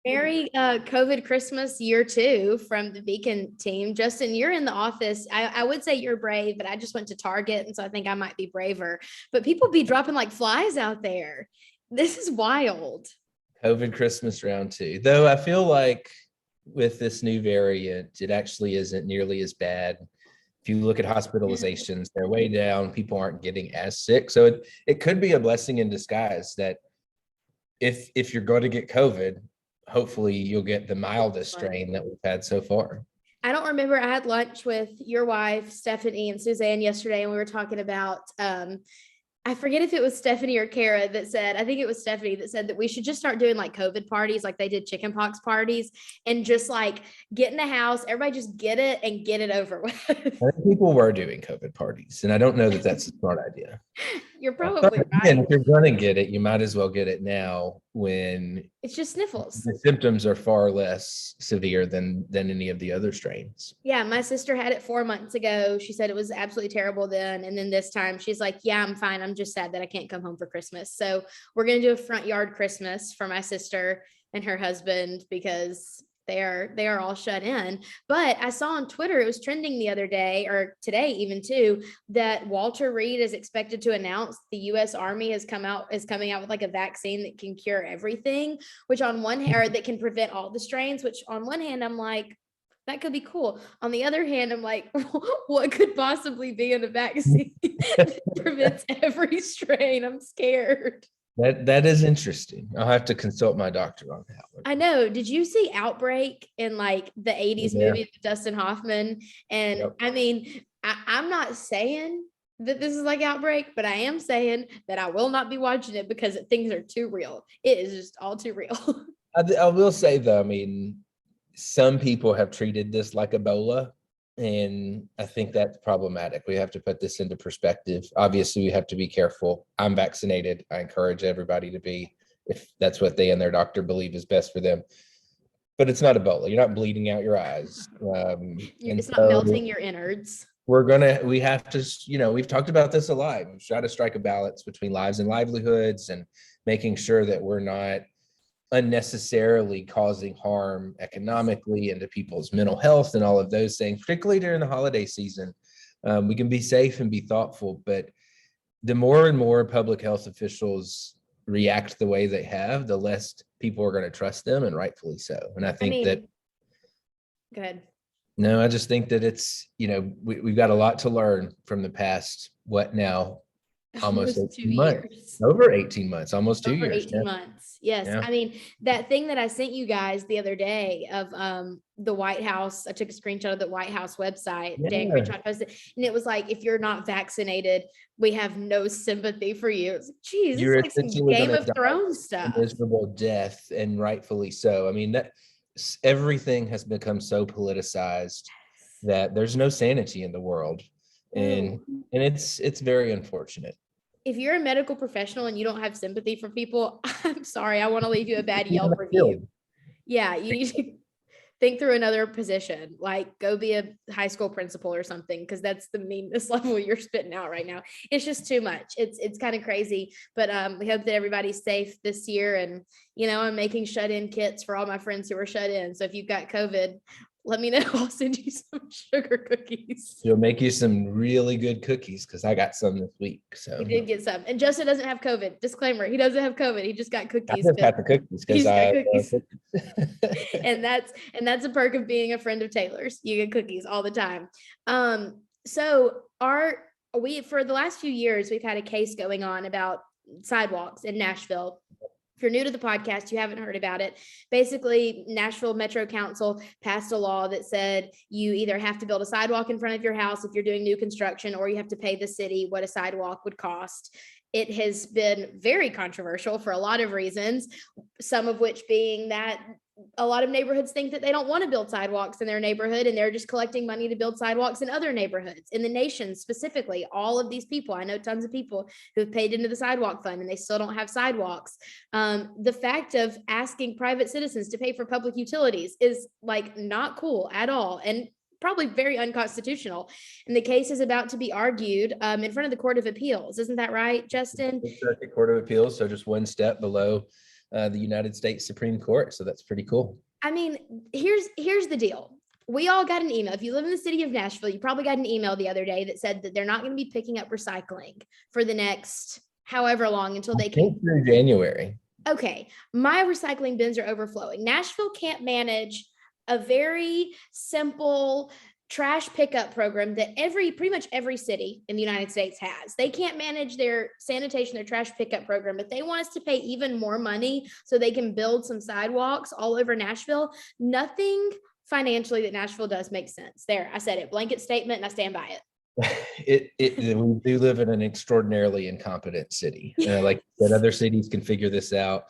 Merry COVID Christmas year two from the Beacon team. Justin, you're in the office. I would say you're brave, but I just went to Target, and so I think I might be braver. But people be dropping like flies out there. This is wild. COVID Christmas round two. Though I feel like with this new variant, it actually isn't nearly as bad. If you look at hospitalizations, they're way down. People aren't getting as sick. So it could be a blessing in disguise that if you're going to get COVID, hopefully you'll get the mildest strain that we've had so far. I don't remember. I had lunch with your wife, Stephanie, and Suzanne yesterday, and we were talking about I forget if it was Stephanie or Kara that said, I think it was Stephanie that said that we should just start doing like COVID parties, like they did chickenpox parties, and just like get in the house, everybody just get it and get it over with. I think people were doing COVID parties, and I don't know that that's a smart idea. You're probably right. And if you're going to get it, you might as well get it now when it's just sniffles. The symptoms are far less severe than any of the other strains. Yeah, my sister had it 4 months ago. She said it was absolutely terrible then. And then this time she's like, yeah, I'm fine. I'm just sad that I can't come home for Christmas. So we're going to do a front yard Christmas for my sister and her husband because they are all shut in. But I saw on Twitter, it was trending the other day or today even too, that Walter Reed is expected to announce the U.S. Army is coming out with like a vaccine that can cure everything, which on one hand, or that can prevent all the strains, which on one hand, I'm like, that could be cool. On the other hand, I'm like, what could possibly be in a vaccine that prevents every strain? I'm scared. That is interesting. I'll have to consult my doctor on that one. I know. Did you see Outbreak in like the 80s movie with Dustin Hoffman? And yep. I mean, I'm not saying that this is like Outbreak, but I am saying that I will not be watching it because things are too real. It is just all too real. I will say though, I mean, some people have treated this like Ebola, and I think that's problematic. We have to put this into perspective. Obviously, we have to be careful. I'm vaccinated. I encourage everybody to be, if that's what they and their doctor believe is best for them. But it's not Ebola. You're not bleeding out your eyes. It's not melting your innards. We have to, we've talked about this a lot. We've tried to strike a balance between lives and livelihoods and making sure that we're not unnecessarily causing harm economically and to people's mental health and all of those things, particularly during the holiday season. We can be safe and be thoughtful, but the more and more public health officials react the way they have, the less people are going to trust them, and rightfully so. And I think that. Go ahead. No, I just think that it's, we've got a lot to learn from the past, almost 18 months, over 18 months, almost 2 years. 18 months. Yes. Yeah. I mean, that thing that I sent you guys the other day of the White House, I took a screenshot of the White House website. Yeah. Dan Crenshaw posted, and it was like, if you're not vaccinated, we have no sympathy for you. It's like, geez, it's like some Game of Thrones stuff. Miserable death, and rightfully so. I mean, that everything has become so politicized that there's no sanity in the world. And it's very unfortunate. If you're a medical professional and you don't have sympathy for people, I'm sorry, I want to leave you a bad Yelp review. Yeah, you need to think through another position, like go be a high school principal or something, because that's the meanness level you're spitting out right now. It's just too much. It's kind of crazy, but we hope that everybody's safe this year. And, I'm making shut-in kits for all my friends who are shut in. So if you've got COVID, let me know. I'll send you some sugar cookies. She'll make you some really good cookies because I got some this week. So he did get some. And Justin doesn't have COVID. Disclaimer: he doesn't have COVID. He just got cookies. I just got the cookies because and that's a perk of being a friend of Taylor's. You get cookies all the time. So for the last few years, we've had a case going on about sidewalks in Nashville. If you're new to the podcast, you haven't heard about it. Basically, Nashville Metro Council passed a law that said you either have to build a sidewalk in front of your house if you're doing new construction, or you have to pay the city what a sidewalk would cost. It has been very controversial for a lot of reasons, some of which being that a lot of neighborhoods think that they don't want to build sidewalks in their neighborhood, and they're just collecting money to build sidewalks in other neighborhoods in the nation. Specifically, all of these people, I know tons of people who have paid into the sidewalk fund and they still don't have sidewalks. The fact of asking private citizens to pay for public utilities is like not cool at all, and probably very unconstitutional. And the case is about to be argued in front of the Court of Appeals. Isn't that right, Justin? The Court of Appeals, so just one step below the United States Supreme Court. So that's pretty cool. I mean, here's the deal. We all got an email. If you live in the city of Nashville, you probably got an email the other day that said that they're not going to be picking up recycling for the next however long until they can. Through January. Okay, my recycling bins are overflowing. Nashville can't manage a very simple trash pickup program that pretty much every city in the United States has. They can't manage their sanitation, their trash pickup program, but they want us to pay even more money so they can build some sidewalks all over Nashville. Nothing financially that Nashville does make sense. There, I said it, blanket statement, and I stand by it. We do live in an extraordinarily incompetent city. Like that, other cities can figure this out.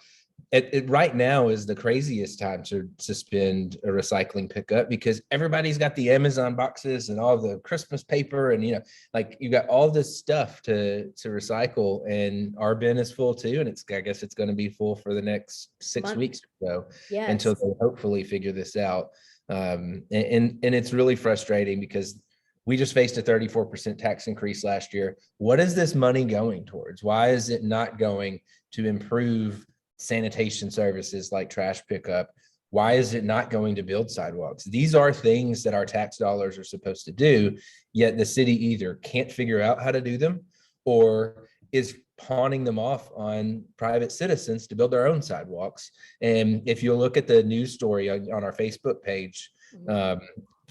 Right now is the craziest time to suspend a recycling pickup because everybody's got the Amazon boxes and all the Christmas paper, and like you got all this stuff to recycle, and our bin is full too, and I guess it's going to be full for the next 6 weeks or so until they hopefully figure this out. And it's really frustrating because we just faced a 34% tax increase last year. What is this money going towards? Why is it not going to improve sanitation services like trash pickup? Why is it not going to build sidewalks? These are things that our tax dollars are supposed to do, yet the city either can't figure out how to do them or is pawning them off on private citizens to build their own sidewalks. And if you look at the news story on our Facebook page,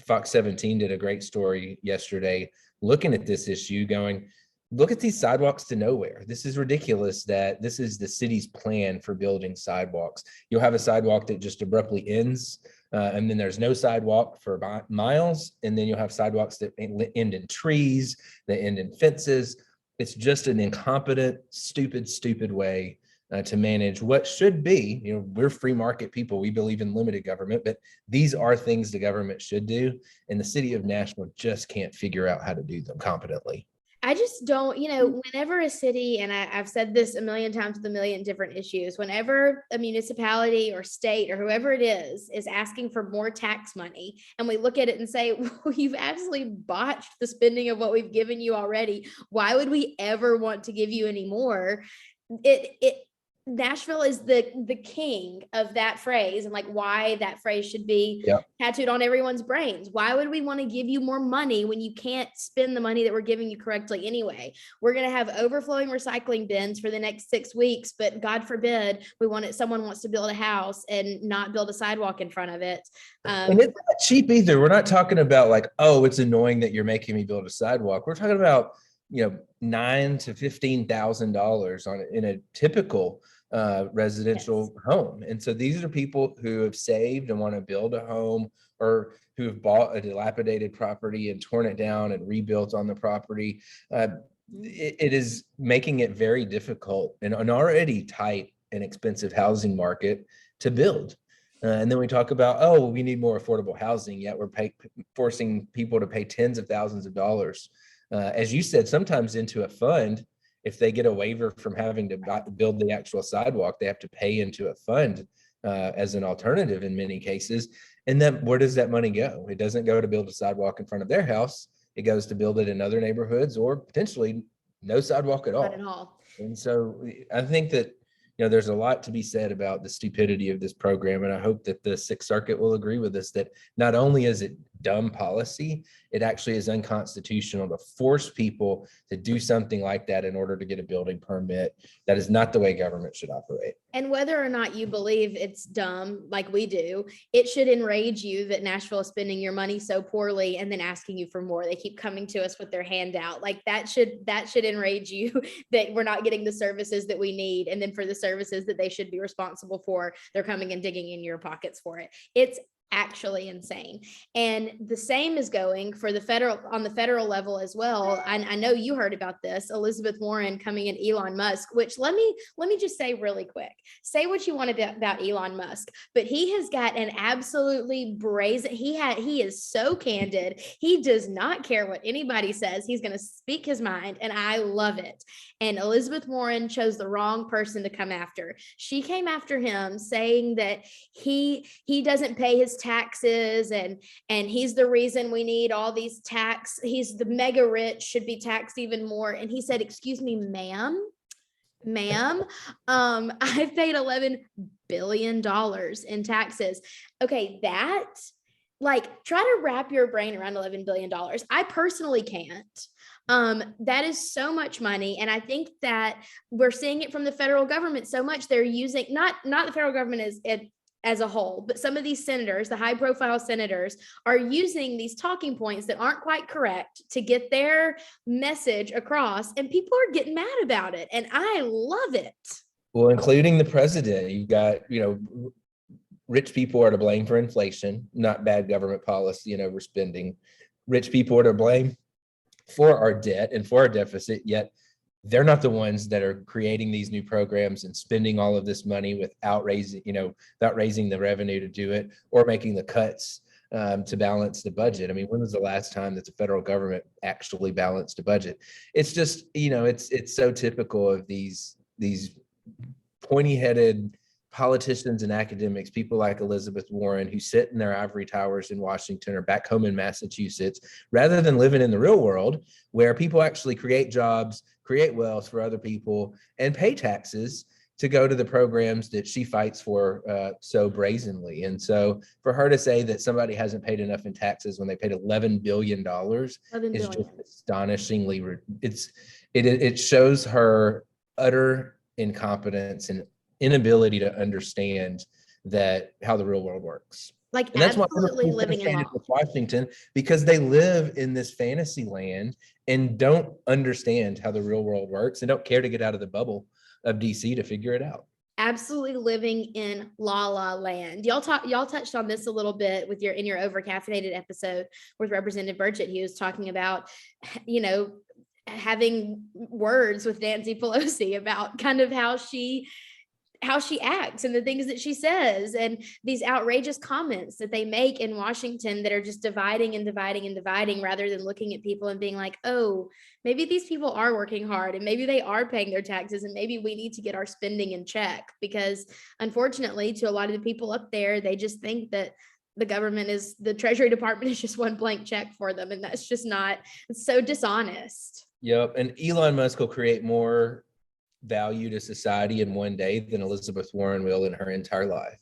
Fox 17 did a great story yesterday looking at this issue, going, look at these sidewalks to nowhere. This is ridiculous that this is the city's plan for building sidewalks. You'll have a sidewalk that just abruptly ends, and then there's no sidewalk for miles, and then you'll have sidewalks that end in trees, that end in fences. It's just an incompetent, stupid way to manage what should be, we're free market people. We believe in limited government, but these are things the government should do. And the city of Nashville just can't figure out how to do them competently. I just don't, whenever a city, and I've said this a million times with a million different issues, whenever a municipality or state or whoever it is asking for more tax money, and we look at it and say, well, you've absolutely botched the spending of what we've given you already. Why would we ever want to give you any more? Nashville is the king of that phrase, and like why that phrase should be tattooed on everyone's brains. Why would we want to give you more money when you can't spend the money that we're giving you correctly anyway? We're going to have overflowing recycling bins for the next 6 weeks, but God forbid someone wants to build a house and not build a sidewalk in front of it. And it's not cheap either. We're not talking about like, oh, it's annoying that you're making me build a sidewalk. We're talking about $9,000 to $15,000 in a typical residential home. And so these are people who have saved and want to build a home, or who have bought a dilapidated property and torn it down and rebuilt on the property. It is making it very difficult in an already tight and expensive housing market to build. And then we talk about, oh, we need more affordable housing, yet we're forcing people to pay tens of thousands of dollars. As you said, sometimes into a fund. If they get a waiver from having to build the actual sidewalk, they have to pay into a fund as an alternative in many cases. And then where does that money go? It doesn't go to build a sidewalk in front of their house. It goes to build it in other neighborhoods, or potentially no sidewalk at all. Not at all. And so I think that there's a lot to be said about the stupidity of this program. And I hope that the Sixth Circuit will agree with us that not only is it dumb policy, it actually is unconstitutional to force people to do something like that in order to get a building permit. That is not the way government should operate. And whether or not you believe it's dumb, like we do, it should enrage you that Nashville is spending your money so poorly and then asking you for more. They keep coming to us with their hand out. Like that should enrage you that we're not getting the services that we need. And then for the services that they should be responsible for, they're coming and digging in your pockets for it. It's actually insane. And the same is going for on the federal level as well. I know you heard about this, Elizabeth Warren coming in Elon Musk, which let me just say really quick, say what you want about Elon Musk, but he has got an absolutely brazen, he is so candid. He does not care what anybody says. He's going to speak his mind, and I love it. And Elizabeth Warren chose the wrong person to come after. She came after him saying that he doesn't pay his taxes and he's the reason we need all these he's the mega rich, should be taxed even more. And he said, excuse me, ma'am, Ma'am, I've paid $11 billion in taxes. Okay, that, like, try to wrap your brain around $11 billion. I personally can't. That is so much money. And I think that we're seeing it from the federal government so much. They're using, not the federal government as a whole, but some of these senators, the high profile senators, are using these talking points that aren't quite correct to get their message across, and people are getting mad about it. And I love it. Well, including the president. You've got, rich people are to blame for inflation, not bad government policy and overspending. Rich people are to blame for our debt and for our deficit, yet they're not the ones that are creating these new programs and spending all of this money without raising the revenue to do it, or making the cuts to balance the budget. I mean, when was the last time that the federal government actually balanced a budget? It's just, it's so typical of these pointy-headed politicians and academics, people like Elizabeth Warren, who sit in their ivory towers in Washington or back home in Massachusetts, rather than living in the real world where people actually create jobs, create wealth for other people, and pay taxes to go to the programs that she fights for so brazenly. And so for her to say that somebody hasn't paid enough in taxes when they paid $11 billion is just astonishingly, it shows her utter incompetence and inability to understand that how the real world works. Like, and that's absolutely why living in law. with Washington, because they live in this fantasy land and don't understand how the real world works and don't care to get out of the bubble of DC to figure it out. Absolutely living in la la land. Y'all touched on this a little bit with in your overcaffeinated episode with Representative Burchett. He was talking about, having words with Nancy Pelosi about kind of how she acts and the things that she says, and these outrageous comments that they make in Washington that are just dividing and dividing and dividing, rather than looking at people and being like, oh, maybe these people are working hard and maybe they are paying their taxes and maybe we need to get our spending in check. Because unfortunately, to a lot of the people up there, they just think that the Treasury Department is just one blank check for them. And that's just not, it's so dishonest. Yep. And Elon Musk will create more value to society in one day than Elizabeth Warren will in her entire life.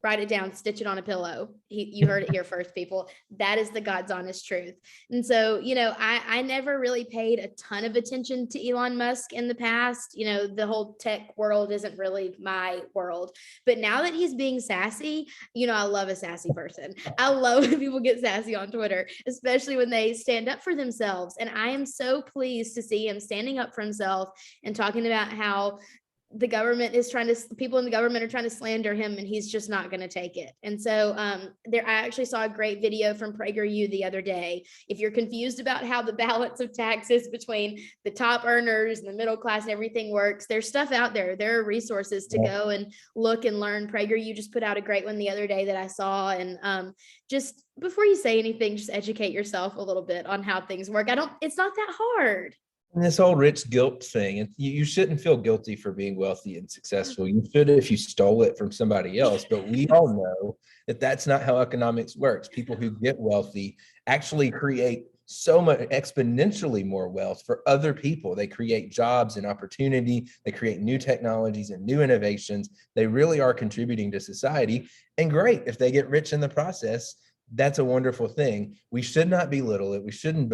Write it down, stitch it on a pillow. You heard it here first, people. That is the God's honest truth. And so, I never really paid a ton of attention to Elon Musk in the past. The whole tech world isn't really my world. But now that he's being sassy, I love a sassy person. I love when people get sassy on Twitter, especially when they stand up for themselves. And I am so pleased to see him standing up for himself and talking about how the government is people in the government are trying to slander him, and he's just not going to take it. And so I actually saw a great video from PragerU the other day. If you're confused about how the balance of taxes between the top earners and the middle class and everything works, there's stuff out there. There are resources to go and look and learn. PragerU just put out a great one the other day that I saw. And just before you say anything, just educate yourself a little bit on how things work. It's not that hard. And this whole rich guilt thing, you shouldn't feel guilty for being wealthy and successful. You should if you stole it from somebody else. But we all know that that's not how economics works. People who get wealthy actually create so much exponentially more wealth for other people. They create jobs and opportunity. They create new technologies and new innovations. They really are contributing to society. And great if they get rich in the process. That's a wonderful thing. We should not belittle it. We shouldn't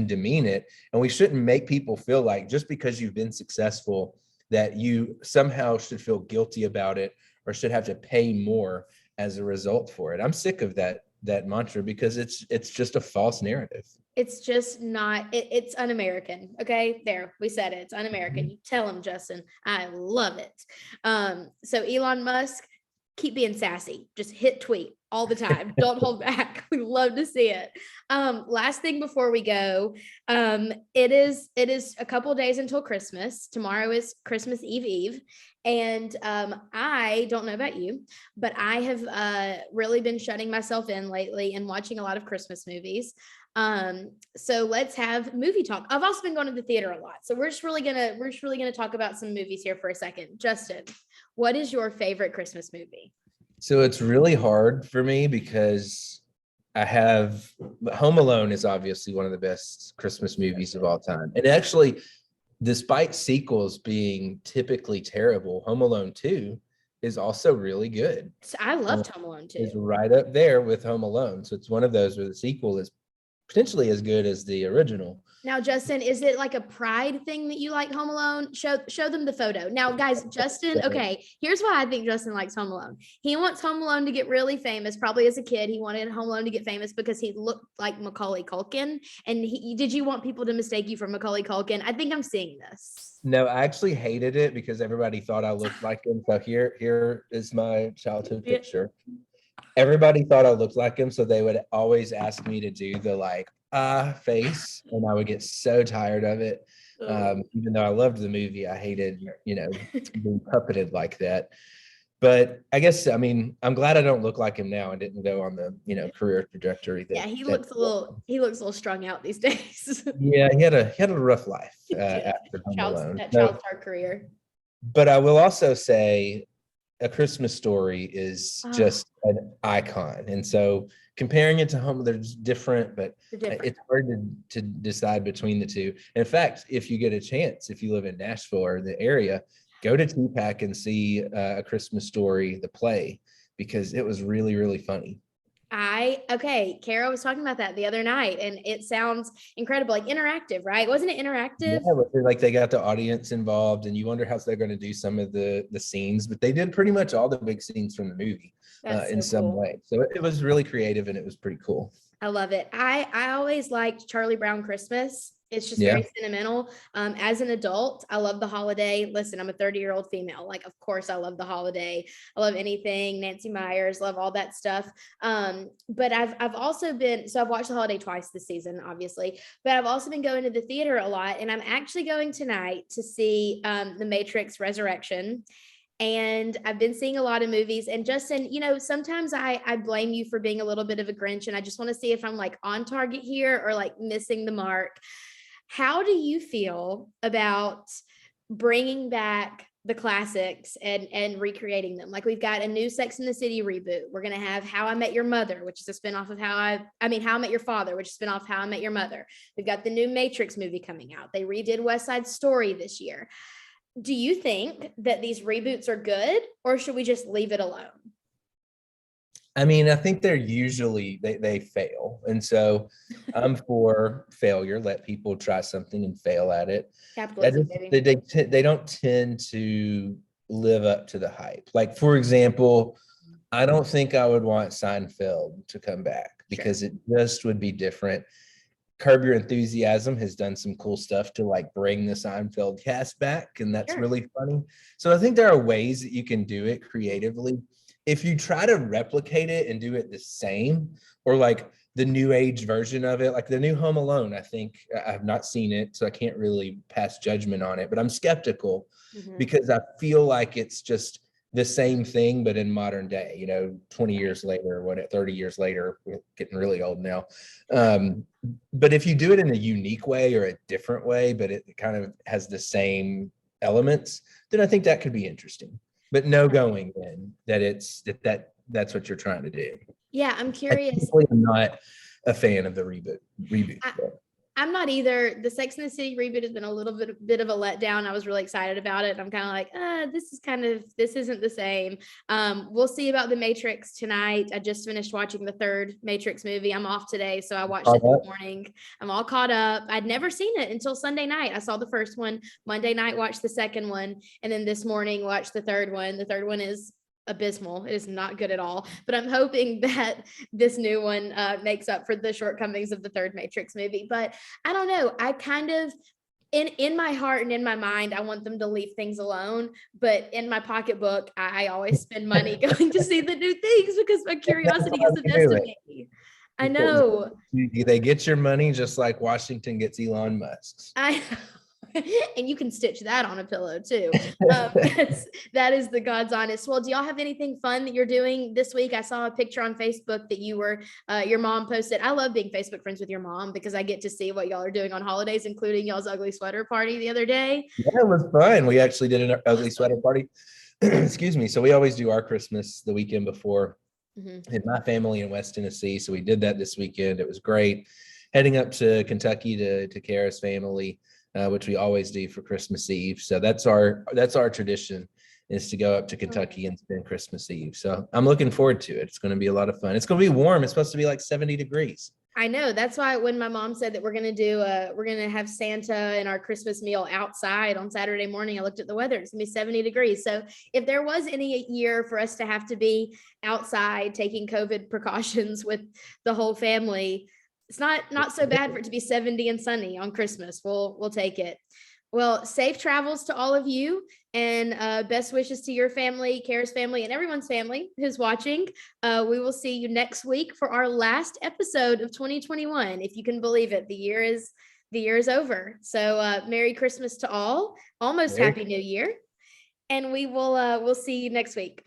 demean it. And we shouldn't make people feel like just because you've been successful that you somehow should feel guilty about it or should have to pay more as a result for it. I'm sick of that mantra because it's just a false narrative. It's just not, it's un-American. Okay, there, we said it. It's un-American. You tell him, Justin. I love it. So Elon Musk, keep being sassy. Just hit tweet all the time. Don't hold back. We love to see it. Last thing before we go, it is a couple of days until Christmas. Tomorrow is Christmas Eve. And I don't know about you, but I have really been shutting myself in lately and watching a lot of Christmas movies. So let's have movie talk. I've also been going to the theater a lot. So we're just really gonna talk about some movies here for a second. Justin, what is your favorite Christmas movie? So it's really hard for me because Home Alone is obviously one of the best Christmas movies of all time. And actually, despite sequels being typically terrible, Home Alone 2 is also really good. So I loved Home Alone too. Is right up there with Home Alone. So it's one of those where the sequel is potentially as good as the original. Now, Justin, is it like a pride thing that you like Home Alone? Show them the photo. Now, guys, Justin, okay, here's why I think Justin likes Home Alone. He wants Home Alone to get really famous. Probably as a kid, he wanted Home Alone to get famous because he looked like Macaulay Culkin. And did you want people to mistake you for Macaulay Culkin? I think I'm seeing this. No, I actually hated it because everybody thought I looked like him. So here is my childhood picture. Everybody thought I looked like him, so they would always ask me to do the like face, and I would get so tired of it. Even though I loved the movie, I hated, being puppeted like that. But I guess, I mean, I'm glad I don't look like him now and didn't go on the, career trajectory. He looks a little strung out these days. Yeah, he had a rough life after Home Alone. Child star career. But I will also say, A Christmas Story is just an icon. And so comparing it to Home, they're just different, but it's hard to decide between the two. In fact, if you get a chance, if you live in Nashville or the area, go to TPAC and see A Christmas Story, the play, because it was really, really funny. Kara was talking about that the other night, and it sounds incredible, like interactive, right? Wasn't it interactive? Yeah, like they got the audience involved, and you wonder how they're going to do some of the scenes, but they did pretty much all the big scenes from the movie in some way. So it was really creative, and it was pretty cool. I love it. I always liked Charlie Brown Christmas. It's just very sentimental. As an adult, I love the holiday. Listen, I'm a 30-year-old female. Like, of course, I love the holiday. I love anything Nancy Meyers, love all that stuff. But I've also been, so I've watched the holiday twice this season, obviously, but I've also been going to the theater a lot. And I'm actually going tonight to see The Matrix Resurrection. And I've been seeing a lot of movies. And Justin, sometimes I blame you for being a little bit of a Grinch. And I just want to see if I'm like on target here or like missing the mark. How do you feel about bringing back the classics and recreating them? Like, we've got a new Sex and the City reboot. We're going to have How I Met Your Mother, which is a spinoff of How I Met Your Father, which is a spinoff of How I Met Your Mother. We've got the new Matrix movie coming out. They redid West Side Story this year. Do you think that these reboots are good, or should we just leave it alone? I mean, I think they're usually, they fail. And so I'm for failure. Let people try something and fail at it. Capitalism, baby. They don't tend to live up to the hype. Like, for example, I don't think I would want Seinfeld to come back because it just would be different. Curb Your Enthusiasm has done some cool stuff to like bring the Seinfeld cast back, and that's really funny. So I think there are ways that you can do it creatively. If you try to replicate it and do it the same, or like the new age version of it, like the new Home Alone, I think I've not seen it, so I can't really pass judgment on it, but I'm skeptical because I feel like it's just the same thing, but in modern day, 20 years later, 30 years later, we're getting really old now. But if you do it in a unique way or a different way, but it kind of has the same elements, then I think that could be interesting. But no going in that that's what you're trying to do. Yeah, I'm curious. I'm not a fan of the reboot. I'm not either. The Sex and the City reboot has been a little bit of a letdown. I was really excited about it. I'm kind of like, this isn't the same. We'll see about The Matrix tonight. I just finished watching the third Matrix movie. I'm off today, so I watched it this morning. I'm all caught up. I'd never seen it until Sunday night. I saw the first one. Monday night, watched the second one. And then this morning, watched the third one. The third one is abysmal. It is not good at all, but I'm hoping that this new one makes up for the shortcomings of the third Matrix movie. But I don't know, I kind of in my heart and in my mind, I want them to leave things alone, but in my pocketbook, I always spend money going to see the new things because my curiosity gets the best of me. I know. They get your money just like Washington gets Elon Musk's. And you can stitch that on a pillow too. That is the God's honest. Well, do y'all have anything fun that you're doing this week? I saw a picture on Facebook that you were, your mom posted. I love being Facebook friends with your mom because I get to see what y'all are doing on holidays, including y'all's ugly sweater party the other day. Yeah, it was fun. We actually did an ugly sweater party. Excuse me. So we always do our Christmas the weekend before in my family in West Tennessee. So we did that this weekend. It was great. Heading up to Kentucky to Kara's family. which we always do for Christmas Eve. So that's our tradition, is to go up to Kentucky and spend Christmas Eve. So I'm looking forward to it. It's going to be a lot of fun. It's going to be warm. It's supposed to be like 70 degrees. I know. That's why when my mom said that we're gonna have Santa and our Christmas meal outside on Saturday morning, I looked at the weather. It's gonna be 70 degrees. So if there was any year for us to have to be outside taking COVID precautions with the whole family, it's not so bad for it to be 70 and sunny on Christmas. We'll take it. Well, safe travels to all of you, and best wishes to your family, Kara's family, and everyone's family who's watching. We will see you next week for our last episode of 2021. If you can believe it, the year is over. So Merry Christmas to all. Almost Happy New Year. And we'll see you next week.